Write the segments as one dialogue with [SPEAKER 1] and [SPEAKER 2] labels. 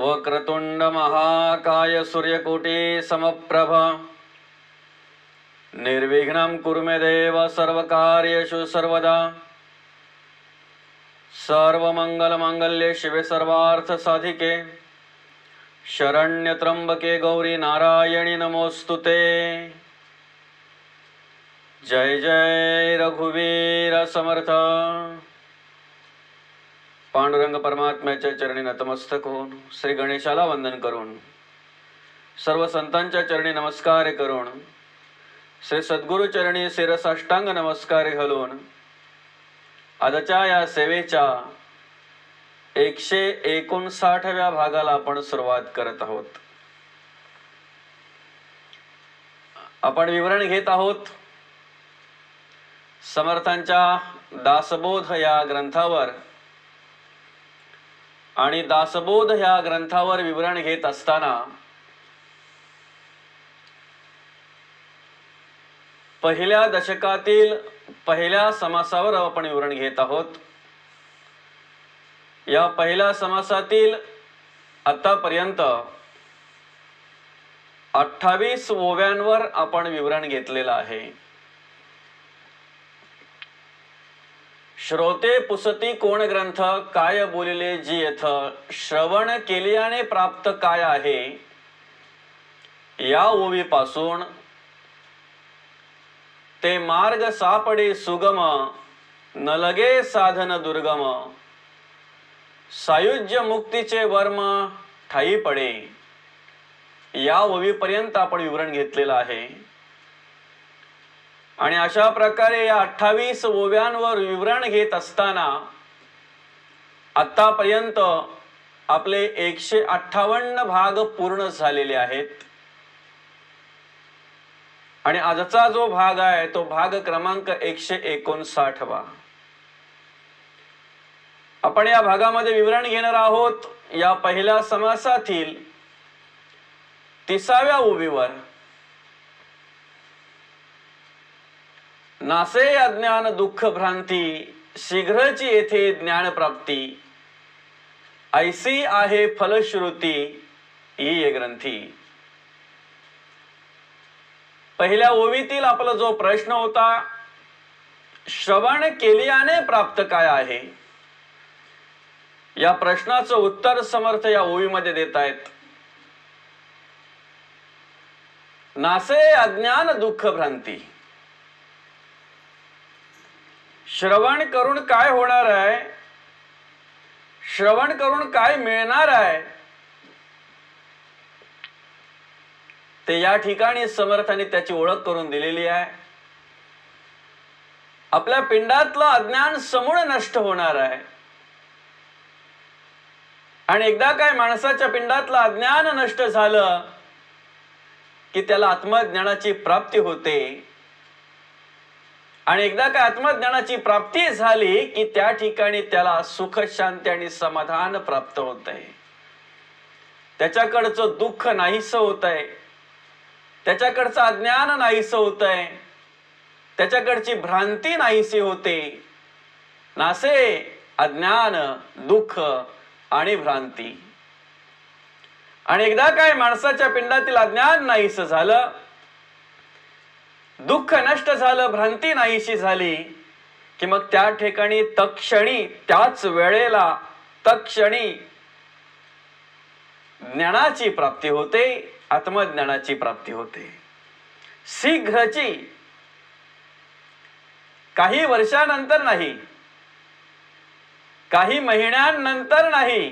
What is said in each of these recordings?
[SPEAKER 1] वक्रतुंड महाकाय सूर्यकोटी समप्रभ निर्विघ्नं कुरु मे देव सर्वकार्येषु सर्वदा सर्वमंगलमांगल्ये शिवे सर्वार्थ साधिके शरण्य त्र्यंबके गौरी नारायणी नमोस्तुते। जय जय रघुवीर समर्थ। पांडुरंग परमात्म्याच्या चरणी नतमस्तक होऊन श्री गणेशाला वंदन करून सर्व संतांच्या चरणी नमस्कार करून श्री सद्गुरु चरणी शिरसाष्टांग नमस्कार घालून आजच्या या सेवेच्या 159व्या भागाला आपण सुरुवात करत आहोत। आपण विवरण घेत आहोत समर्थांच्या दासबोध या ग्रंथावर आणि दासबोध या ग्रंथावर विवरण घेत असताना पहिल्या दशकातील पहिल्या समासावर आपण विवरण घेत आहोत। या पहिल्या समासातील आतापर्यंत 28 ओव्यांवर आपण विवरण घेतलेलं आहे। श्रोते पुसती कोण ग्रंथ काय बोलिले जी येथ श्रवण केल्याने प्राप्त काय आहे या ओवीपासून ते मार्ग सापडे सुगम न लगे साधन दुर्गम सायुज्य मुक्तीचे वर्म ठाई पडे या ओवीपर्यंत आपण विवरण घेतलेलं आहे। आणि अशा प्रकारे या 28 ओव्यांवर विवरण घेत असताना आतापर्यंत आपले 158 भाग पूर्ण झालेले आहेत। आणि आजचा जो भाग आहे तो भाग क्रमांक 159 वा। आपण या भागामध्ये विवरण घेणार आहोत या पहिल्या समासातील 30व्या ओवीवर। नासे अज्ञान दुःख भ्रांती शीघ्रची येथे ज्ञान प्राप्ती ऐसी आहे फलश्रुती ही ग्रंथी। पहिल्या ओवीतील आपला जो प्रश्न होता श्रवण केल्याने प्राप्त काय आहे या प्रश्नाचं उत्तर समर्थ या ओवीमध्ये देत आहेत। नासे अज्ञान दुःख भ्रांती श्रवण करून काय होणार आहे श्रवण करून काय मिळणार आहे ते या ठिकाणी समर्थाने त्याची ओळख करून दिलेली आहे। आपल्या पिंडातलं अज्ञान समूळ नष्ट होणार आहे आणि एकदा काय माणसाच्या पिंडातलं अज्ञान नष्ट झालं की त्याला आत्मज्ञानाची प्राप्ती होते आणि एकदा काय आत्मज्ञानाची प्राप्ती झाली की त्या ठिकाणी त्याला सुख शांती आणि समाधान प्राप्त होतंय। त्याच्याकडचं दुःख नाहीसं होतंय, त्याच्याकडचं अज्ञान नाहीसं होतंय, त्याच्याकडची भ्रांती नाहीसी होते। नासे अज्ञान दुःख आणि भ्रांती। आणि एकदा काय माणसाच्या पिंडातील अज्ञान नाहीसं झालं, दुःख नष्ट झालं, भ्रांती नाहीशी झाली की मग त्या ठिकाणी तत्क्षणी त्याच वेळेला तत्क्षणी ज्ञानाची प्राप्ती होते, आत्मज्ञानाची प्राप्ती होते। शीघ्रची, काही वर्षानंतर नाही, काही महिन्यांनंतर नाही,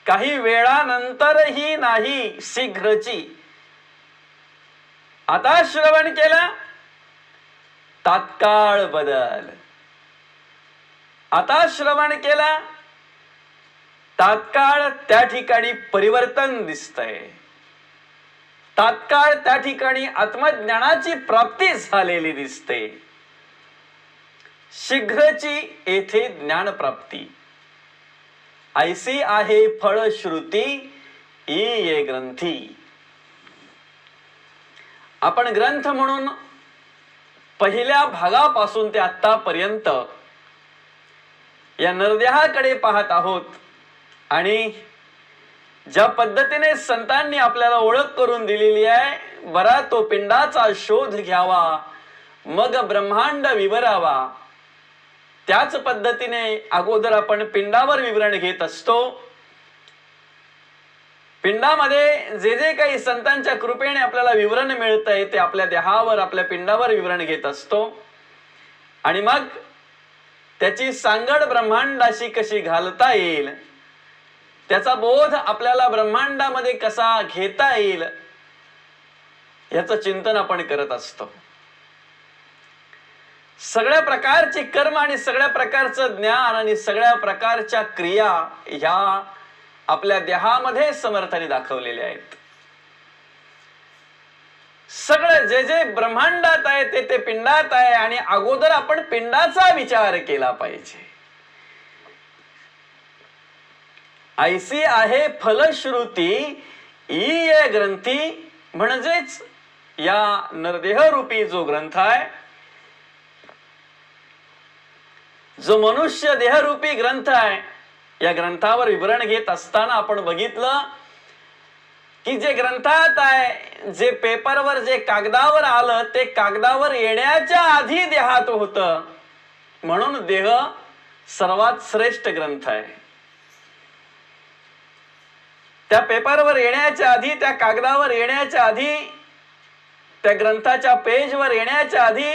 [SPEAKER 1] काही वेळानंतरही नाही, शीघ्रची। आता श्रवण केलं तात्काळ बदल, आता श्रवण केलं तात्काळ त्या ठिकाणी परिवर्तन दिसतंय, तात्काळ त्या ठिकाणी आत्मज्ञानाची प्राप्ती झालेली दिसते। शीघ्रची येथे ज्ञान प्राप्ती ऐसी आहे फलश्रुती ई ग्रंथी। आपण ग्रंथ म्हणून पहिल्या भागापासून ते आतापर्यंत या नरदेहाकडे पाहत आहोत आणि ज्या पद्धतीने संतांनी आपल्याला ओळख करून दिलेली आहे, बरा तो पिंडाचा शोध घ्यावा मग ब्रह्मांड विवरावा, त्याच पद्धतीने अगोदर आपण पिंडावर विवरण घेत असतो. पिंडामध्ये जे जे काही संतांच्या कृपेने आपल्याला विवरण मिळतंय ते आपल्या देहावर, आपल्या पिंडावर विवरण घेत असतो. आणि मग त्याची सांगड ब्रह्मांडाशी कशी घालता येईल, त्याचा बोध आपल्याला ब्रह्मांडामध्ये कसा घेता येईल, याचं चिंतन आपण करत असतो. सगळ्या प्रकारचे कर्म आणि सगळ्या प्रकारचं ज्ञान आणि सगळ्या प्रकारच्या क्रिया ह्या आपल्या देहामध्ये समर्थाने दाखवलेल्या आहेत. सगळं जे जे ब्रह्मांडात आहे ते ते पिंडात आहे आणि अगोदर आपण पिंडाचा विचार केला पाहिजे. ऐसी आहे फलश्रुती ये ग्रंथी, म्हणजेच या नरदेह रूपी जो ग्रंथ आहे, जो मनुष्य देहरूपी ग्रंथ आहे, या ग्रंथावर विवरण घेत असताना आपण बघितलं की जे ग्रंथात आहे, जे पेपरवर, जे कागदावर आलं, ते कागदावर येण्याच्या आधी देहात होतं. म्हणून देह सर्वात श्रेष्ठ ग्रंथ आहे. त्या पेपरवर येण्याच्या आधी, त्या कागदावर येण्याच्या आधी, त्या ग्रंथाच्या पेजवर येण्याच्या आधी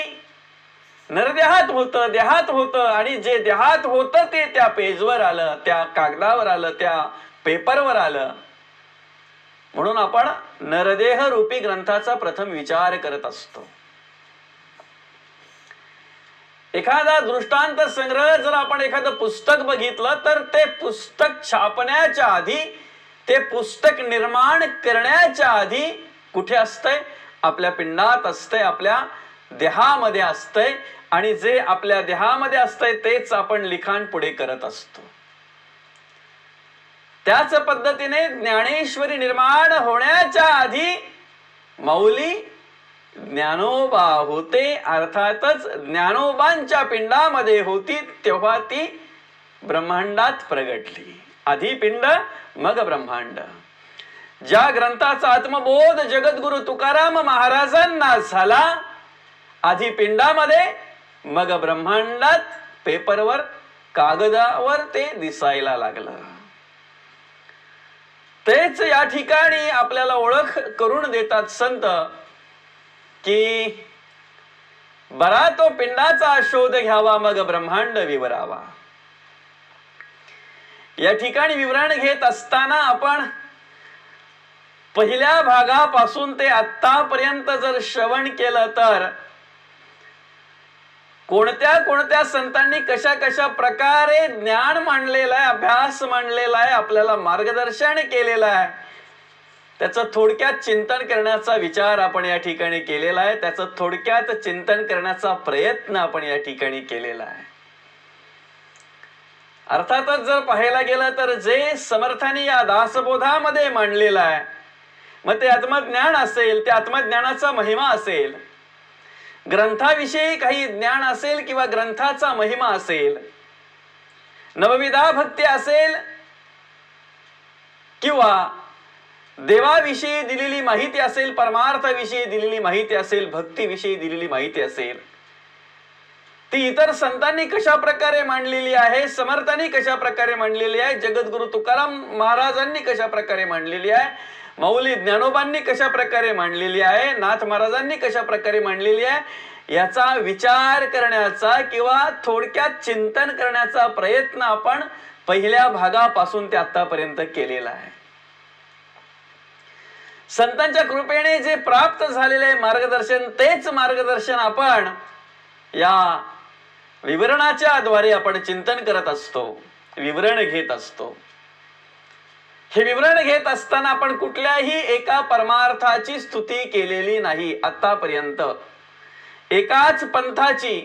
[SPEAKER 1] नरदेहात होतं, देहात होतं. आणि जे देहात होतं ते त्या पेजवर आलं, त्या कागदावर आलं, त्या पेपरवर आलं. म्हणून आपण नरदेह रूपी ग्रंथाचा प्रथम विचार करत असतो. एखादा दृष्टांत संग्रह जर आपण एखादं पुस्तक बघितलं तर ते पुस्तक छापण्याच्या आधी, ते पुस्तक निर्माण करण्याच्या आधी कुठे असतंय? आपल्या पिंडात असतंय, आपल्या देहामध्ये असतंय. आणि जे आपल्या देहामध्ये असतंय तेच आपण लिखाण पुढे करत असतो. त्याच पद्धतीने ज्ञानेश्वरी निर्माण होण्याच्या आधी माऊली ज्ञानोबा होते, अर्थातच ज्ञानोबांच्या पिंडामध्ये होती, तेव्हा ती ब्रह्मांडात प्रगटली. आधी पिंड मग ब्रह्मांड. ज्या ग्रंथाचा आत्मबोध जगद्गुरु तुकाराम महाराजांना झाला, आधी पिंडामध्ये मग ब्रह्मांडात, पेपरवर, कागदावर ते दिसायला लागलं. तेच या ठिकाणी आपल्याला ओळख करून देतात संत की बरा तो पिंडाचा शोध घ्यावा मग ब्रह्मांड विवरावा. या ठिकाणी विवरण घेत असताना आपण पहिल्या भागापासून ते आतापर्यंत जर श्रवण केलं तर कोणत्या कोणत्या संतांनी कशा कशा प्रकारे ज्ञान मांडलेलं आहे, अभ्यास मांडलेला आहे, आपल्याला मार्गदर्शन केलेलं आहे, त्याचं थोडक्यात चिंतन करण्याचा विचार आपण या ठिकाणी केलेला आहे. त्याचं थोडक्यात चिंतन करण्याचा प्रयत्न आपण या ठिकाणी केलेला आहे. अर्थातच जर पाहायला गेलं तर जे समर्थांनी या दासबोधामध्ये मांडलेलं आहे, मग ते आत्मज्ञान असेल, ते आत्मज्ञानाचा महिमा असेल, ग्रंथाविषयी काही ज्ञान असेल किंवा ग्रंथाचा महिमा असेल, नवविधा भक्ती असेल किंवा देवाविषयी दिलेली माहिती असेल, परमार्थाविषयी दिलेली माहिती असेल, भक्तीविषयी दिलेली माहिती असेल, ती इतर संतांनी कशा प्रकारे मांडलेली आहे, समर्थांनी कशा प्रकारे मांडलेली आहे, जगद्गुरु तुकाराम महाराजांनी कशा प्रकारे मांडलेली आहे, माऊली ज्ञानोबांनी कशा प्रकारे मांडलेली आहे, नाथ महाराजांनी कशा प्रकारे मांडलेली आहे, याचा विचार करण्याचा किंवा थोडक्यात चिंतन करण्याचा प्रयत्न आपण पहिल्या भागापासून ते आतापर्यंत केलेला आहे. संतांच्या कृपेने जे प्राप्त झालेले मार्गदर्शन, तेच मार्गदर्शन आपण या विवरणाच्या द्वारे आपण चिंतन करत असतो, विवरण घेत असतो. हे विवरण घेत असताना आपण कुठल्याही एका परमार्थाची स्तुती केलेली नाही आतापर्यंत. एकाच पंथाची,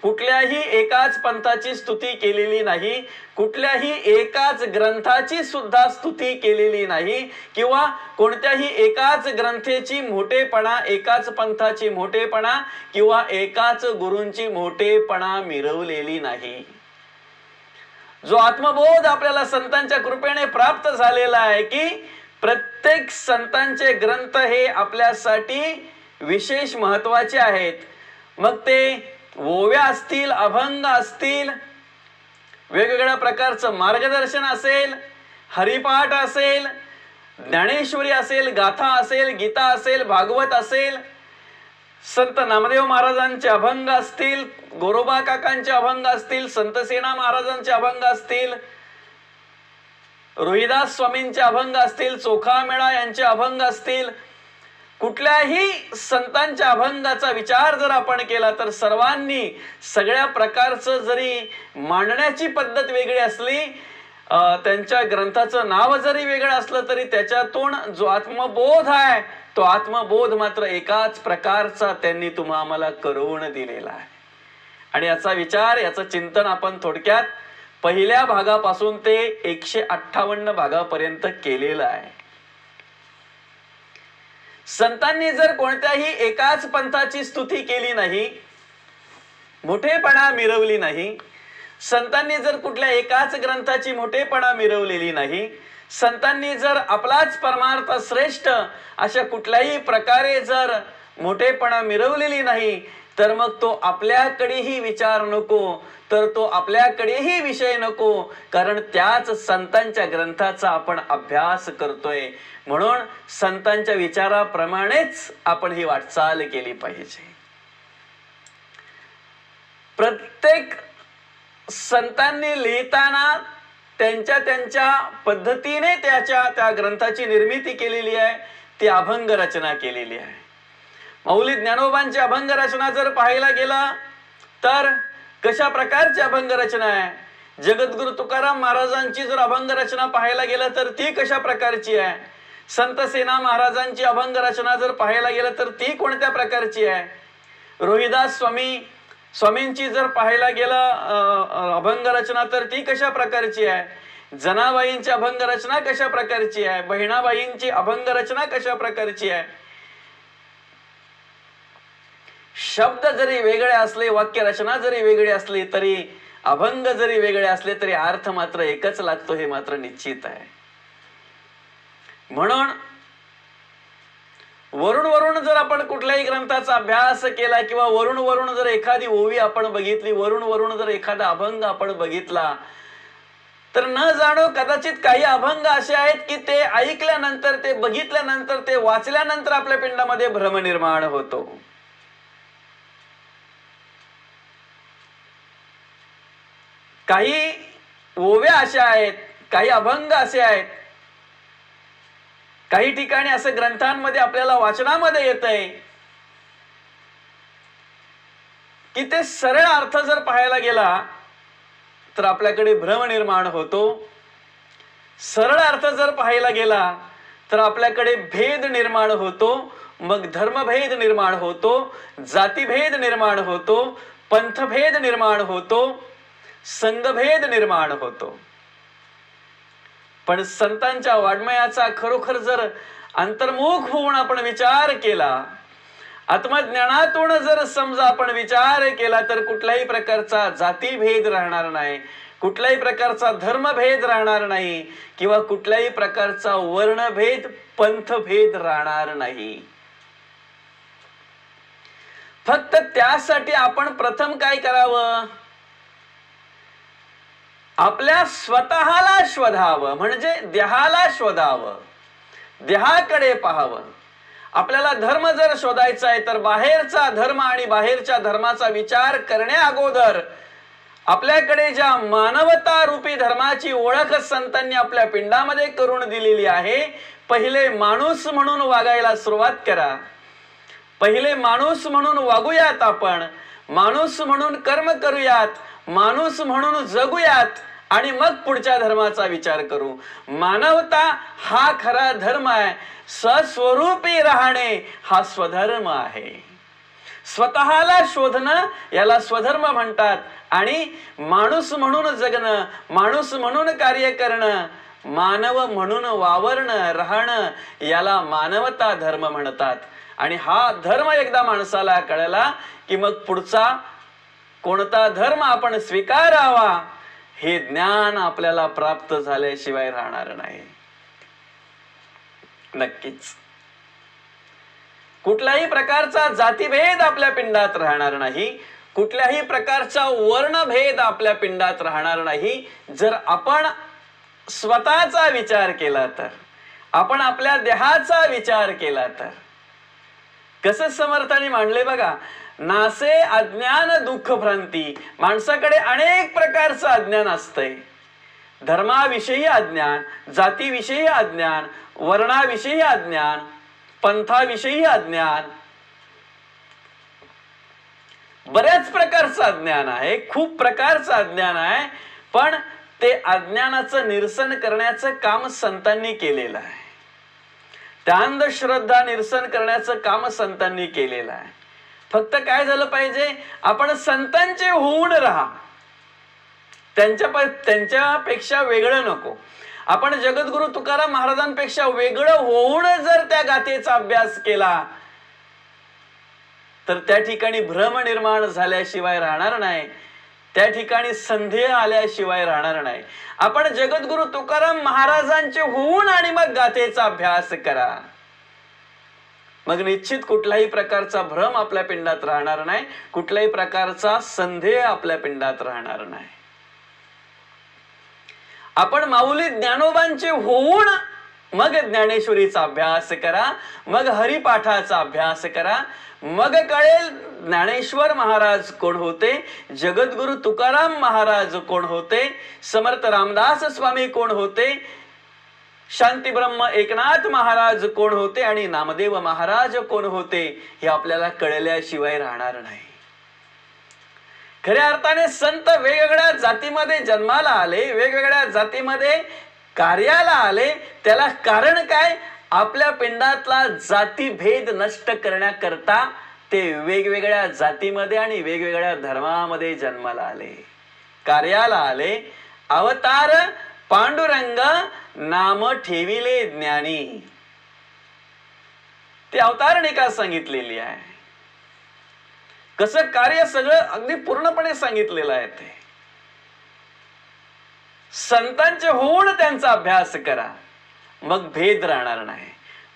[SPEAKER 1] कुठल्याही एकाच पंथाची स्तुती केलेली नाही, कुठल्याही एकाच ग्रंथाची सुद्धा स्तुती केलेली नाही किंवा कोणत्याही एकाच ग्रंथेची मोठेपणा, एकाच पंथाची मोठेपणा किंवा एकाच गुरूंची मोठेपणा मिरवलेली नाही. जो आत्मबोध आपल्याला संतांच्या कृपेने प्राप्त झालेला आहे की प्रत्येक संतांचे ग्रंथ हे आपल्यासाठी विशेष महत्वाचे आहेत. मग ते ओव्या असतील, अभंग असतील, वेगवेगळ्या प्रकारचं मार्गदर्शन असेल, हरिपाठ असेल, ज्ञानेश्वरी असेल, गाथा असेल, गीता असेल, भागवत असेल, संत नामदेव महाराजांचे अभंग असतील, गोरोबा काकांचे अभंग असतील, संतसेना महाराजांचे अभंग असतील, रोहिदास स्वामींचे अभंग असतील, चोखामेळा यांचे अभंग असतील, कुठल्याही संतांच्या अभंगाचा विचार जर आपण केला तर सर्वांनी सगळ्या प्रकारचं जरी मांडण्याची पद्धत वेगळी असली, त्यांच्या ग्रंथाचं नाव जरी वेगळं असलं तरी त्याच्यातून जो आत्मबोध आहे तो आत्मबोध मात्र एकाच प्रकारचा त्यांनी आम्हाला करून दिलेला आहे. आणि याचा विचार, याचं चिंतन आपण थोडक्यात पहिल्या भागापासून ते 158 भागापर्यंत केलेलं आहे. संतांनी जर कोणत्याही एकाच पंथाची स्तुती केली नाही, मोठेपणा मिरवली नाही, संतांनी जर कुठल्या एकाच ग्रंथाची मोठेपणा मिरवलेली नाही, संतांनी जर आपलाच परमार्थ श्रेष्ठ अशा कुठल्याही प्रकारे जर मोठेपणा मिरवलेली नाही, तर मग तो आपल्याकडेही विचार नको, तर तो आपल्याकडेही विषय नको, कारण त्याच संतांच्या ग्रंथाचा आपण अभ्यास करतोय. म्हणून संतांच्या विचाराप्रमाणेच आपण ही वाटचाल केली पाहिजे. प्रत्येक संतांनी लिहिताना त्यांच्या त्यांच्या पद्धतीने त्या ग्रंथाची निर्मिती केलेली आहे, ती अभंग रचना केलेली आहे. मौली ज्ञानोबांची अभंग रचना जर पाहायला गेला तर कशा प्रकारची अभंग रचना आहे, जगद्गुरु तुकाराम महाराजांची जर अभंग रचना पाहायला गेला तर ती कशा प्रकारची आहे, संत सेना महाराजांची अभंग रचना जर पाहायला गेला तर ती कोणत्या प्रकारची आहे, रोहिदास स्वामींची जर पाहायला गेला अभंग रचना तर ती कशा प्रकारची आहे, जनाबाईंची अभंग रचना कशा प्रकारची आहे, बहिणाबाईंची अभंग रचना कशा प्रकारची आहे. शब्द जरी वेगळे असले, वाक्य रचना जरी वेगळी असली तरी, अभंग जरी वेगळे असले तरी अर्थ मात्र एकच लागतो, हे मात्र निश्चित आहे. म्हणून वरून जर आपण कुठल्याही ग्रंथाचा अभ्यास केला किंवा वरून जर एखादी ओवी आपण बघितली, वरून जर एखादा अभंग आपण बघितला, तर न जाणो कदाचित काही अभंग असे आहेत की ते ऐकल्यानंतर, ते बघितल्यानंतर, ते वाचल्यानंतर आपल्या पिंडामध्ये भ्रम निर्माण होतो. काही ओव्या अशा आहेत, काही अभंग असे आहेत, काही ठिकाणी असं ग्रंथांमध्ये आपल्याला वाचनामध्ये येतंय की ते सरळ अर्थ जर पाहायला गेला तर आपल्याकडे भ्रम निर्माण होतो. सरळ अर्थ जर पाहायला गेला तर आपल्याकडे भेद निर्माण होतो, मग धर्मभेद निर्माण होतो, जातीभेद निर्माण होतो, पंथभेद निर्माण होतो, संघभेद निर्माण होतो. पण संतांच्या वाङ्मयाचा खरोखर जर अंतर्मुख होऊन आपण विचार केला, आत्मज्ञानातून जर समजा आपण विचार केला तर कुठल्याही प्रकारचा जातीभेद राहणार नाही, कुठल्याही प्रकारचा धर्मभेद राहणार नाही किंवा कुठल्याही प्रकारचा वर्णभेद, पंथभेद राहणार नाही. फक्त त्यासाठी आपण प्रथम काय करावं, आपल्या स्वतःला शोधावं, म्हणजे देहाला शोधावं, देहाकडे पाहावं. आपल्याला धर्म जर शोधायचा आहे तर बाहेरचा धर्म आणि बाहेरच्या धर्माचा विचार करण्या अगोदर आपल्याकडे ज्या मानवता रूपी धर्माची ओळख संतांनी आपल्या पिंडामध्ये करून दिलेली आहे, पहिले माणूस म्हणून वागायला सुरुवात करा. पहिले माणूस म्हणून वागूयात, आपण माणूस म्हणून कर्म करूयात, माणूस म्हणून जगूयात आणि मग पुढच्या धर्माचा विचार करू. मानवता हा खरा धर्म आहे, सस्वरूपी राहणे हा स्वधर्म आहे. स्वतःला शोधणं याला स्वधर्म म्हणतात आणि माणूस म्हणून जगणं, माणूस म्हणून कार्य करणं, मानव म्हणून वावरणं, राहणं याला मानवता धर्म म्हणतात. आणि हा धर्म एकदा माणसाला कळला की मग पुढचा कोणता धर्म आपण स्वीकारावा हे ज्ञान आपल्याला प्राप्त झाल्याशिवाय राहणार नाही. नक्कीच कुठल्याही प्रकारचा जातीभेद आपल्या पिंडात राहणार नाही, कुठल्याही प्रकारचा वर्णभेद आपल्या पिंडात राहणार नाही. जर आपण स्वतःचा विचार केला तर, आपण आपल्या देहाचा विचार केला तर. कसं समर्थाने मांडले बघा, नासे अज्ञान दुःख भ्रांती. माणसाकडे अनेक प्रकारचं अज्ञान असतंय. धर्माविषयी अज्ञान, जातीविषयी अज्ञान, वर्णाविषयी अज्ञान, पंथाविषयी अज्ञान, बऱ्याच प्रकारचं अज्ञान आहे, खूप प्रकारचं अज्ञान आहे. पण ते अज्ञानाचं निरसन करण्याचं काम संतांनी केलेलं आहे. त्या अंधश्रद्धा निरसन करण्याचं काम संतांनी केलेलं आहे. फक्त काय झालं पाहिजे, आपण संतांचे होऊन राहा, त्यांच्यापेक्षा वेगळं नको. आपण जगद्गुरु तुकाराम महाराजांपेक्षा वेगळं होऊन जर त्या गाथेचा अभ्यास केला तर त्या ठिकाणी भ्रम निर्माण झाल्याशिवाय राहणार नाही, त्या ठिकाणी संदेह आल्याशिवाय राहणार नाही. आपण जगद्गुरु तुकाराम महाराजांचे होऊन आणि मग गाथेचा अभ्यास करा. मग निश्चित कुठल्याही प्रकारचा भ्रम आपल्या पिंडात राहणार नाही, कुठल्याही प्रकारचा संदेह आपल्या पिंडात राहणार नाही. आपण माऊली ज्ञानोबांचे होऊन मग ज्ञानेश्वरीचा अभ्यास करा, मग हरिपाठाचा अभ्यास करा. मग कळेल ज्ञानेश्वर महाराज कोण होते, जगद्गुरु तुकाराम महाराज कोण होते, समर्थ रामदास स्वामी कोण होते, शांती ब्रह्म एकनाथ महाराज कोण होते आणि नामदेव महाराज कोण होते, हे आपल्याला कळल्याशिवाय राहणार नाही. खऱ्या अर्थाने संत वेगवेगळ्या जातीमध्ये जन्माला आले, वेगवेगळ्या जातीमध्ये कार्याला आले. त्याला कारण काय, आपल्या पिंडातला जातीभेद नष्ट करण्याकरता ते वेगवेगळ्या जातीमध्ये आणि वेगवेगळ्या धर्मामध्ये जन्माला आले, कार्याला आले. अवतार पांडुरंग नाम ठेविले ज्ञानी, ते अवतारणे का सांगितलेली आहे. कसं कार्य सगळं अगदी पूर्णपणे सांगितलेलं आहे. ते संतांचे होऊन त्यांचा अभ्यास करा, मग भेद राहणार नाही,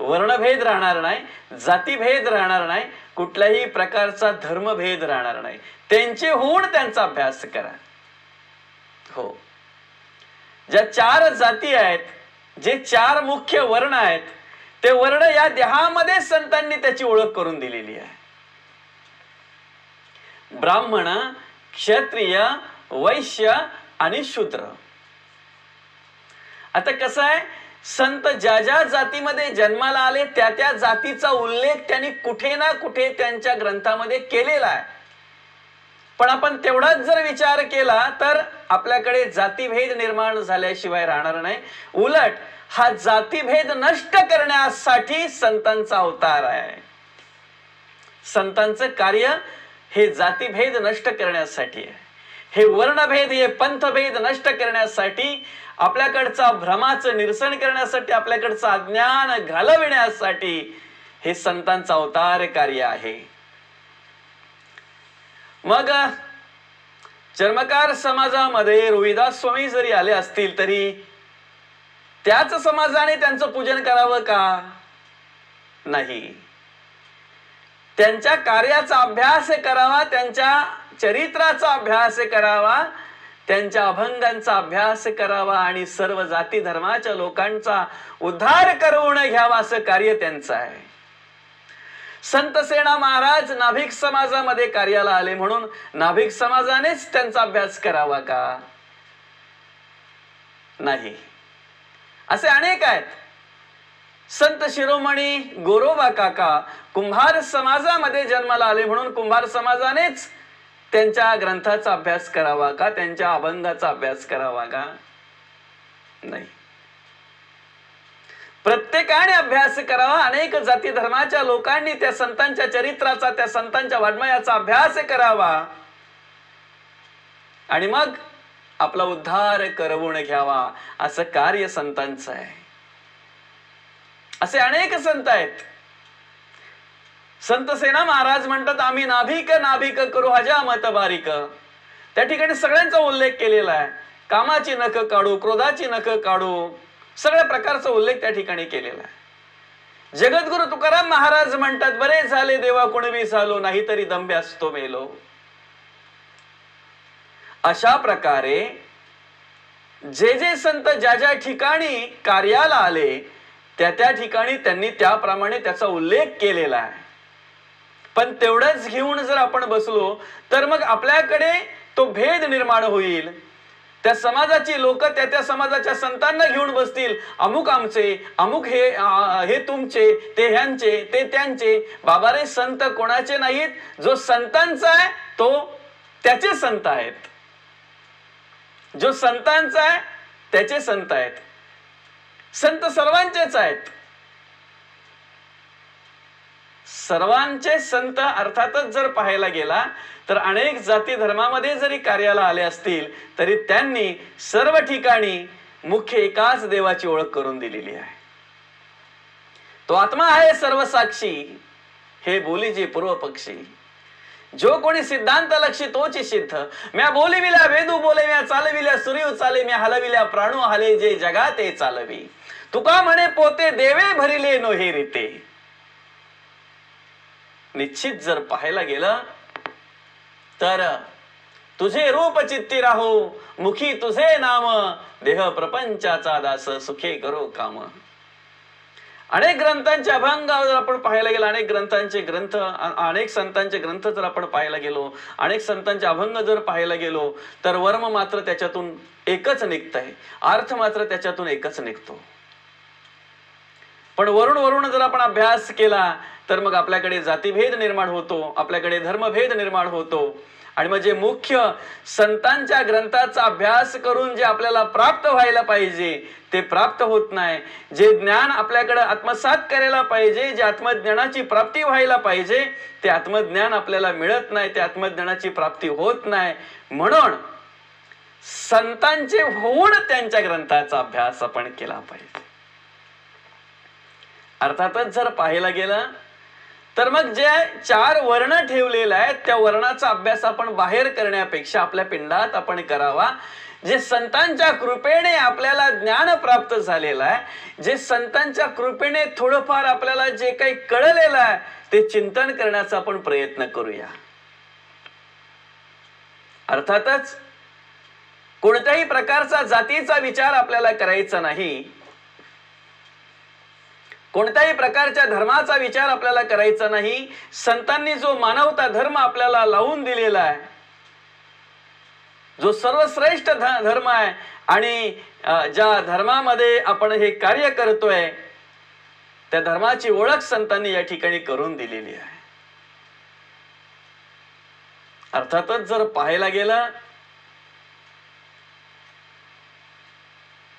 [SPEAKER 1] वर्णभेद राहणार नाही, जातीभेद राहणार नाही, कुठल्याही प्रकारचा धर्मभेद राहणार नाही. त्यांचे होऊन त्यांचा अभ्यास करा. हो, ज्या 4 जाती आहेत, जे 4 मुख्य वर्ण आहेत, ते वर्ण या देहामध्ये संतांनी त्याची ओळख करून दिलेली आहे. ब्राह्मण, क्षत्रिय, वैश्य आणि शूद्र. आता कसं आहे, संत ज्या ज्या जातीमध्ये जन्माला आले त्या त्या जातीचा उल्लेख त्यांनी कुठे ना कुठे त्यांच्या ग्रंथामध्ये केलेला आहे. पण आपण तेवढाच जर विचार केला तर आपल्याकडे जातीभेद निर्माण झाल्याशिवाय राहणार नाही. उलट हा जातीभेद नष्ट करण्यासाठी संतांचा अवतार आहे. संतांचं कार्य हे जातीभेद नष्ट करण्यासाठी आहे, हे वर्णभेद, हे पंथभेद नष्ट करण्यासाठी, आपल्याकडचा भ्रमाचं निरसन करण्यासाठी, आपल्याकडचं अज्ञान घालविण्यासाठी हे संतांचा अवतार कार्य आहे. मग चर्मकार समाजामध्ये रोहिदास स्वामी जरी आले असतील तरी त्याच समाजाने त्यांचं पूजन करावं का? नाही. त्यांच्या कार्याचा अभ्यास करावा, त्यांच्या चरित्राचा अभ्यास करावा, त्यांच्या अभंगांचा अभ्यास करावा आणि सर्व जाती धर्माच्या लोकांचा उद्धार करून घ्यावा, असं कार्य त्यांचं आहे. संत सेना महाराज नाभिक समाजामध्ये कार्याला आले म्हणून नाभिक समाजानेच त्यांचा अभ्यास करावा का? नाही. असे अनेक आहेत. संत शिरोमणी गोरोबा काका कुंभार समाजामध्ये जन्माला आले म्हणून कुंभार समाजानेच त्यांच्या ग्रंथाचा अभ्यास करावा का? त्यांच्या अभंगाचा अभ्यास करावा का? नाही. प्रत्येकाने अभ्यास करावा. अनेक जाती धर्माच्या लोकांनी त्या संतांच्या चरित्राचा, त्या संतांच्या वाङ्मयाचा अभ्यास करावा आणि मग आपला उद्धार करवून घ्यावा, असं कार्य संतांचं आहे. असे अनेक संत आहेत. संत सेना महाराज म्हणतात, आम्ही नाभिक नाभिक करू हजामत बारीक. त्या ठिकाणी सगळ्यांचा उल्लेख केलेला आहे. कामाची नख काढू, क्रोधाची नख काढू, सगळ्या प्रकारचा उल्लेख त्या ठिकाणी केलेला आहे. जगद्गुरु तुकाराम महाराज म्हणतात, बरे झाले देवा कुणबी झालो, नाहीतरी दंभ्यास्तो मेलो. अशा प्रकारे जे जे संत ज्या ज्या ठिकाणी कार्याला आले त्या त्या ठिकाणी त्यांनी त्याप्रमाणे त्याचा उल्लेख केलेला आहे. पण तेवढंच घेऊन जर आपण बसलो तर मग आपल्याकडे तो भेद निर्माण होईल. त्या समाजाची लोक त्या त्या समाजाच्या संतांना घेऊन बसतील, अमुक आमचे, अमुक हे तुमचे, ते ह्यांचे, ते त्यांचे. बाबा रे, संत कोणाचे नाहीत, जो संतांचा आहे तो त्याचे संत आहेत. जो संतांचा आहे त्याचे संत आहेत. संत सर्वांचेच आहेत. सर्वांचे संत अर्थातच जर पाहायला गेला तर अनेक जाती धर्मामध्ये जरी कार्याला आले असतील तरी त्यांनी सर्व ठिकाणी मुख्य एकाच देवाची ओळख करून दिलेली आहे. तो आत्मा आहे सर्वसाक्षी, हे बोलीजे पूर्व पक्षी. जो कोणी सिद्धांत लक्षी तोची सिद्ध. म्या बोलिविल्या वेदू बोले, म्या चालविल्या सूर्य चाले, म्या हलविल्या प्राणू हले, जे जगाते चालवी. तुका म्हणे पोते देवे भरिले नोहे रीते. निश्चित जर पाहायला गेलं तर तुझे रूप चित्ती राहो, मुखी तुझे नाम, देह प्रपंचाचा दास, सुखे करो काम. अनेक ग्रंथांचे अभंग जर आपण पाहायला गेलो, अनेक ग्रंथांचे ग्रंथ, अनेक संतांचे ग्रंथ जर आपण पाहायला गेलो, अनेक संतांचे अभंग जर पाहायला गेलो तर वर्म मात्र त्याच्यातून एकच निघत आहे, अर्थ मात्र त्याच्यातून एकच निघतो. पण वरून जर आपण अभ्यास केला तर मग आपल्याकडे जातीभेद निर्माण होतो, आपल्याकडे धर्मभेद निर्माण होतो. आणि म्हणजे मुख्य संतांच्या ग्रंथाचा अभ्यास करून जे आपल्याला प्राप्त व्हायला पाहिजे ते प्राप्त होत नाही. जे ज्ञान आपल्याकडे आत्मसात करायला पाहिजे, जे आत्मज्ञानाची प्राप्ती व्हायला पाहिजे ते आत्मज्ञान आपल्याला मिळत नाही, ते आत्मज्ञानाची प्राप्ती होत नाही. म्हणून संतांचे होऊन त्यांच्या ग्रंथाचा अभ्यास आपण केला पाहिजे. अर्थातच जर पाहायला गेलं तर मग जे 4 वर्ण ठेवलेले आहेत त्या वर्णाचा अभ्यास आपण बाहेर करण्यापेक्षा आपल्या पिंडात आपण करावा. जे संतांच्या कृपेने आपल्याला ज्ञान प्राप्त झालेलं आहे, जे संतांच्या कृपेने थोडंफार आपल्याला जे काही कळलेलं आहे ते चिंतन करण्याचा आपण प्रयत्न करूया. अर्थातच कोणत्याही प्रकारचा जातीचा विचार आपल्याला करायचा नाही, कोणत्याही प्रकारच्या धर्माचा विचार आपल्याला करायचा नाही. संतांनी जो मानवता धर्म आपल्याला लावून दिलेला आहे, जो सर्वश्रेष्ठ धर्म आहे आणि ज्या धर्मामध्ये आपण हे कार्य करतोय त्या धर्माची ओळख संतांनी या ठिकाणी करून दिलेली आहे. अर्थातच जर पाहायला गेलं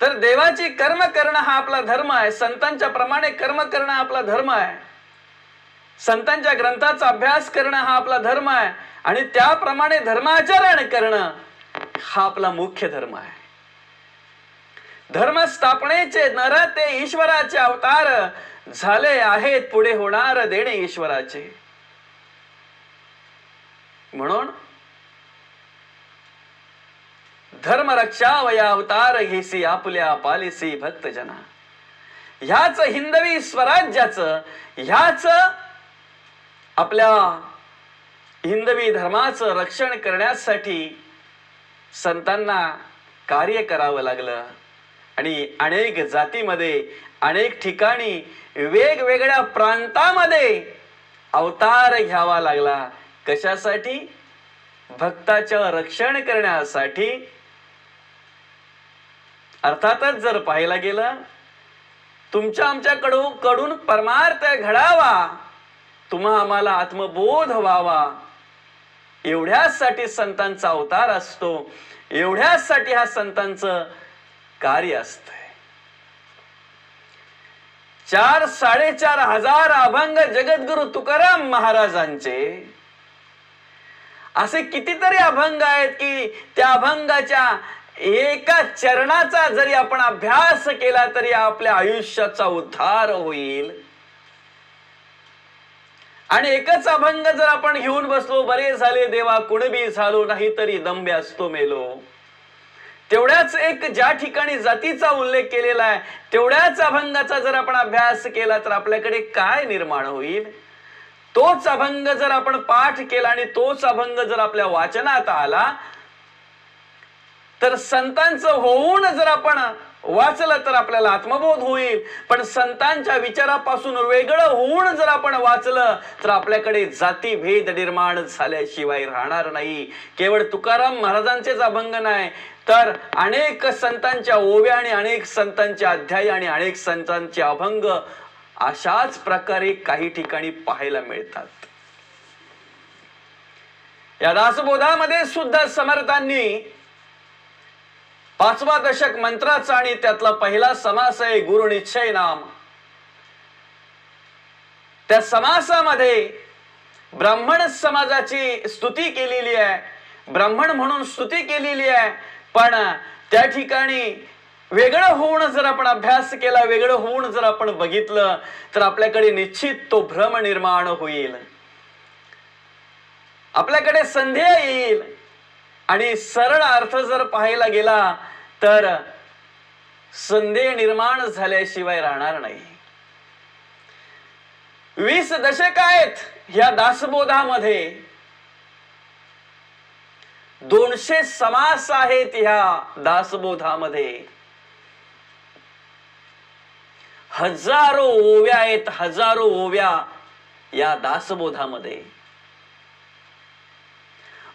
[SPEAKER 1] तर देवाची कर्म करणं हा आपला धर्म आहे. संतांच्या प्रमाणे कर्म करणं हा आपला धर्म आहे. संतांच्या ग्रंथाचा अभ्यास करणं हा आपला धर्म आहे आणि त्याप्रमाणे धर्माचरण करणं हा आपला मुख्य धर्म आहे. धर्म स्थापनेचे नर ते ईश्वराचे अवतार झाले आहेत, पुढे होणार देणे ईश्वराचे. म्हणून धर्म रक्षावया अवतार घेसी, आपल्या पालिसी भक्त जना. ह्याच हिंदवी स्वराज्याचं, ह्याच आपल्या हिंदवी धर्माचं रक्षण करण्यासाठी संतांना कार्य करावं लागलं आणि अनेक जातीमध्ये, अनेक ठिकाणी, वेगवेगळ्या प्रांतामध्ये अवतार घ्यावा लागला. कशासाठी? भक्ताचं रक्षण करण्यासाठी. अर्थातच जर पाहायला गेलं तुमच्या आमच्याकडून परमार्थ घडावा, तुम्हा आम्हाला आत्मबोध व्हावा, एवढ्यासाठी संतांचा अवतार असतो, एवढ्यासाठी हा संतांचं कार्य असतंय. 4-4.5 हजार अभंग जगद्गुरु तुकाराम महाराजांचे. असे कितीतरी अभंग आहेत की त्या अभंगाच्या एका चरणाचा जरी आपण अभ्यास केला तरी आपल्या आयुष्याचा उद्धार होईल. आणि एकच अभंग जर आपण घेऊन बसलो, बरे झाले देवा कुणबी झालो, नाहीतरी दंभ्यास्तो मेलो. तेवढ्याच एक ज्या ठिकाणी जातीचा उल्लेख केलेला आहे तेवढ्याच अभंगाचा जर आपण अभ्यास केला तर आपल्याकडे काय निर्माण होईल? तोच अभंग जर आपण पाठ केला आणि तोच अभंग जर आपल्या वाचनात आला तर संतांचं होऊन जर आपण वाचलं तर आपल्याला आत्मबोध होईल. पण संतांच्या विचारापासून वेगळं होऊन जर आपण वाचलं तर आपल्याकडे जातीभेद निर्माण झाल्याशिवाय राहणार नाही. केवळ तुकाराम महाराजांचेच अभंग नाही तर अनेक संतांच्या ओव्या आणि अनेक संतांचे अध्याय आणि अनेक संतांचे अभंग अशाच प्रकारे काही ठिकाणी पाहायला मिळतात. या दासबोधामध्ये सुद्धा समर्थांनी 5वा दशक मंत्राचा आणि त्यातला पहिला समास आहे गुरु निश्चय नाम. त्या समासामध्ये ब्राह्मण समाजाची स्तुती केलेली आहे, ब्राह्मण म्हणून स्तुती केलेली आहे. पण त्या ठिकाणी वेगळं होऊन जर आपण अभ्यास केला, वेगळं होऊन जर आपण बघितलं तर आपल्याकडे निश्चित तो भ्रम निर्माण होईल, आपल्याकडे संदेह येईल. आणि सरळ अर्थ जर पाहायला गेला तर संदेह निर्माण झाल्याशिवाय राहणार नाही. 20 दशक आहेत या दासबोधामध्ये, 200 समास आहेत ह्या दासबोधामध्ये, हजारो ओव्या आहेत, हजारो ओव्या या दासबोधामध्ये.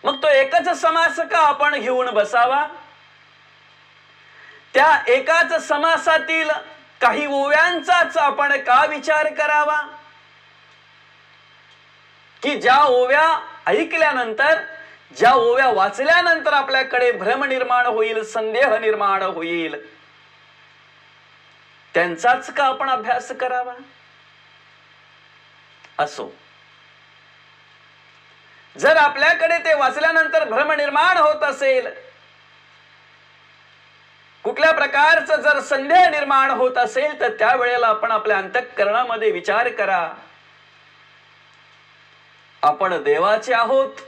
[SPEAKER 1] मग तो एकच समास का आपण घेऊन बसावा? त्या एकाच समासातील काही ओव्यांचाच आपण का विचार करावा? की ज्या ओव्या ऐकल्यानंतर, ज्या ओव्या वाचल्यानंतर आपल्याकडे भ्रम निर्माण होईल, संदेह निर्माण होईल, त्यांचाच का आपण अभ्यास करावा? असो, जर आपल्याकडे ते वाचल्यानंतर भ्रम निर्माण होत असेल, कुठल्या प्रकारचं जर संदेह निर्माण होत असेल तर त्यावेळेला आपण आपल्या अंतःकरणामध्ये विचार करा, आपण देवाचे आहोत,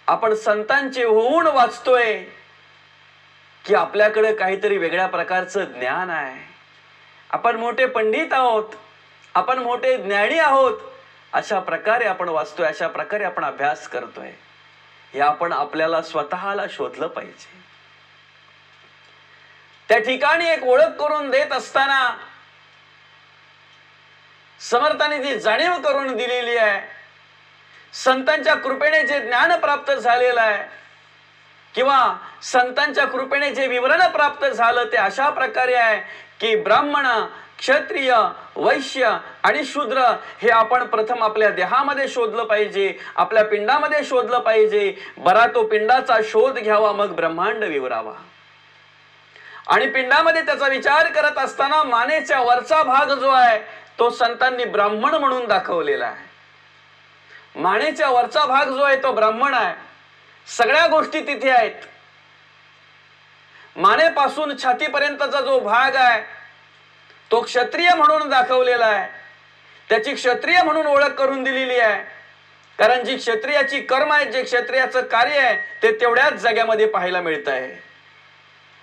[SPEAKER 1] आपण संतांचे होऊन वाचतोय की आपल्याकडे काहीतरी वेगळ्या प्रकारचं ज्ञान आहे, आपण मोठे पंडित आहोत, आपण मोठे ज्ञानी आहोत, अशा प्रकारे आपण वाचतोय, अशा प्रकारे आपण अभ्यास करतोय, हे आपण आपल्याला स्वतःला शोधलं पाहिजे. त्या ठिकाणी एक ओळख करून देत असताना समर्थांनी जी जाणीव करून दिलेली आहे, संतांच्या कृपेने जे ज्ञान प्राप्त झालेलं आहे किंवा संतांच्या कृपेने जे विवरण प्राप्त झालं ते अशा प्रकारे आहे की ब्राह्मण, क्षत्रिय, वैश्य आणि शूद्र हे आपण प्रथम आपल्या देहामध्ये शोधलं पाहिजे, आपल्या पिंडामध्ये शोधलं पाहिजे. बरा तो पिंडाचा शोध घ्यावा, मग ब्रह्मांड विवरावा. आणि पिंडामध्ये त्याचा विचार करत असताना मानेच्या वरचा भाग जो आहे तो संतांनी ब्राह्मण म्हणून दाखवलेला आहे. मानेच्या वरचा भाग जो आहे तो ब्राह्मण आहे, सगळ्या गोष्टी तिथे आहेत. मानेपासून छातीपर्यंतचा जो भाग आहे तो क्षत्रिय म्हणून दाखवलेला आहे, त्याची क्षत्रिय म्हणून ओळख करून दिलेली आहे. कारण जी क्षत्रियाची कर्म आहे, जे क्षत्रियाचं कार्य आहे ते तेवढ्याच जाग्यामध्ये पाहायला मिळत आहे.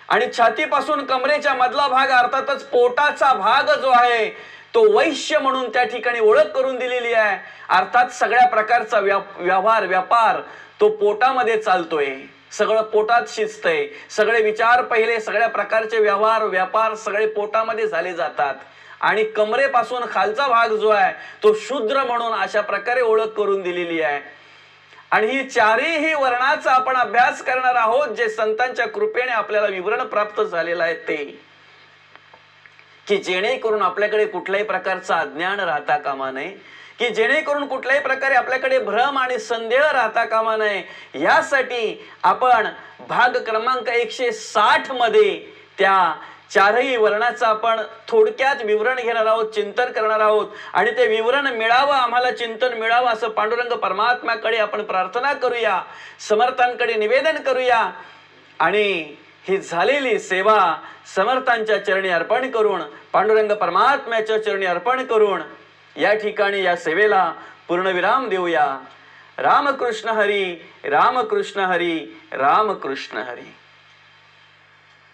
[SPEAKER 1] आणि छातीपासून कमरेच्या मधला भाग अर्थातच पोटाचा भाग जो आहे तो वैश्य म्हणून त्या ठिकाणी ओळख करून दिलेली आहे. अर्थात सगळ्या प्रकारचा व्यवहार, व्यापार तो पोटामध्ये चालतोय, सगळं पोटात शिजतंय, सगळे विचार पहिले, सगळ्या प्रकारचे व्यवहार, व्यापार सगळे पोटामध्ये झाले जातात. आणि कमरेपासून खालचा भाग जो आहे तो शूद्र म्हणून अशा प्रकारे ओळख करून दिलेली आहे. आणि ही चारही वर्णाचा आपण अभ्यास करणार आहोत, जे संतांच्या कृपेने आपल्याला विवरण प्राप्त झालेलं आहे ते, की जेणेकरून आपल्याकडे कुठल्याही प्रकारचा अज्ञान राहता कामा नये, की जेणेकरून कुठल्याही प्रकारे आपल्याकडे भ्रम आणि संदेह राहता कामा नये. यासाठी आपण भाग क्रमांक 160 मध्ये त्या चारही वर्णाचं आपण थोडक्यात विवरण घेणार आहोत, चिंतन करणार आहोत. आणि ते विवरण मिळावं, आम्हाला चिंतन मिळावं असं पांडुरंग परमात्म्याकडे आपण प्रार्थना करूया, समर्थांकडे निवेदन करूया. आणि ही झालेली सेवा समर्थांच्या चरणी अर्पण करून, पांडुरंग परमात्म्याच्या चरणी अर्पण करून या ठिकाणी या सेवेला पूर्णविराम देऊया. रामकृष्ण हरी, रामकृष्ण हरी, रामकृष्ण हरी.